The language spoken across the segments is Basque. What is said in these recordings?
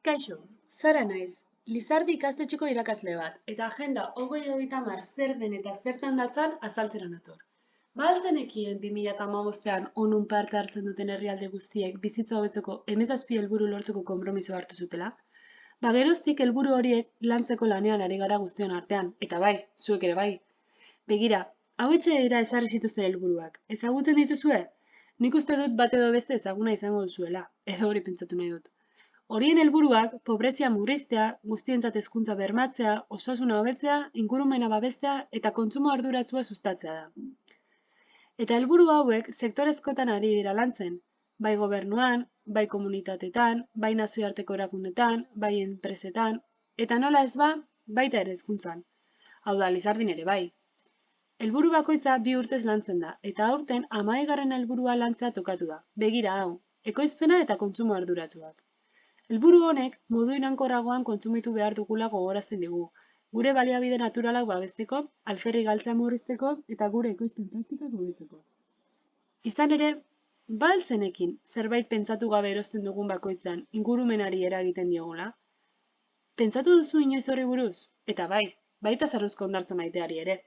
Kaixo, Sara naiz, Lizardi ikastetxeko irakasle bat, eta agenda 2030 zer den eta zertan datzan azaltzera nator. Ba al zenekien 2015ean ONUn parte hartzen duten herrialde guztiek bizitza hobetzeko 17 helburu lortzeko konpromisoa hartu zutela? Ba geroztik helburu horiek lantzeko lanean ari gara guztion artean, eta bai, zuek ere bai. Begira, hauetxe dira ezarri zituzten helburuak. Ezagutzen dituzue? Nik uste dut bat edo beste ezaguna izango duzuela, edo hori pentsatu nahi dut. Horien helburuak pobrezia murriztea, guztientzat hezkuntza bermatzea, osasuna hobetzea, ingurumena babestea eta kontsumo arduratsua sustatzea da. Eta helburu hauek sektorezkotan ari dira lantzen, bai gobernuan, bai komunitatetan, bai nazioarteko erakundetan, bai enpresetan, eta nola ez ba, baita ere hezkuntzan. Hau da, Lizardin ere bai. Helburu bakoitza 2 urtez lantzen da, eta aurten 11. helburua lantzea tokatu da. Begira hau, ekoizpena eta kontsumo arduratsuak. Helburu honek modu iraunkorragoan kontsumitu behar dugula gogorazten digu, gure baliabide naturalak babesteko, alferrik galtzea murrizteko eta gure ekoizpen praktikak hobetzeko. Izan ere, ba al zenekin zerbait pentsatu gabe erosten dugun bakoitzean ingurumenari eragiten diogula? Pentsatu duzu inoiz horri buruz? Eta bai, baita zarruzko hondartza maiteari ere.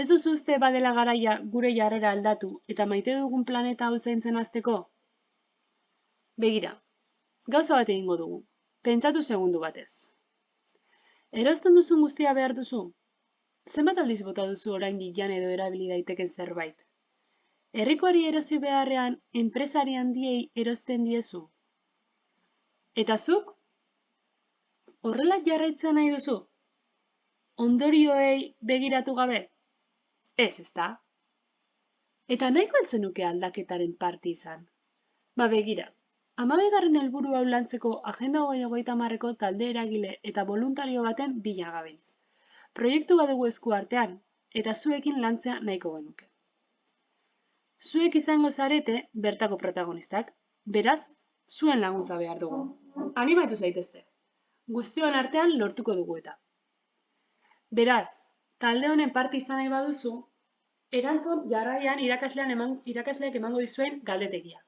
Ez duzu uste badela garaia gure jarrera aldatu eta maite dugun planeta hau zaintzen hasteko? Begira, gauza bat egingo dugu. Pentsatu segundu batez. Erosten duzun guztia behar duzu? Zenbat aldiz bota duzu oraindik jan edo erabili daiteken zerbait? Herrikoari erosi beharrean enpresari handiei erosten diezu? Eta zuk? Horrela jarraitzen nahi duzu? Ondorioei begiratu gabe? Ez, ezta? Eta nahiko al zenuke aldaketaren parte izan? Ba begira. 12. helburu hau lantzeko Agenda 2030ko talde eragile eta voluntario baten bila gabiltz. Proiektu badugu esku artean, eta zuekin lantzea nahiko genuke. Zuek izango zarete bertako protagonistak, beraz, zuen laguntza behar dugu. Animatu zaitezte. Guztion artean lortuko dugu eta. Beraz, talde honen parte izan nahi baduzu, erantzun jarraian irakasleak emango dizuen galdetegia.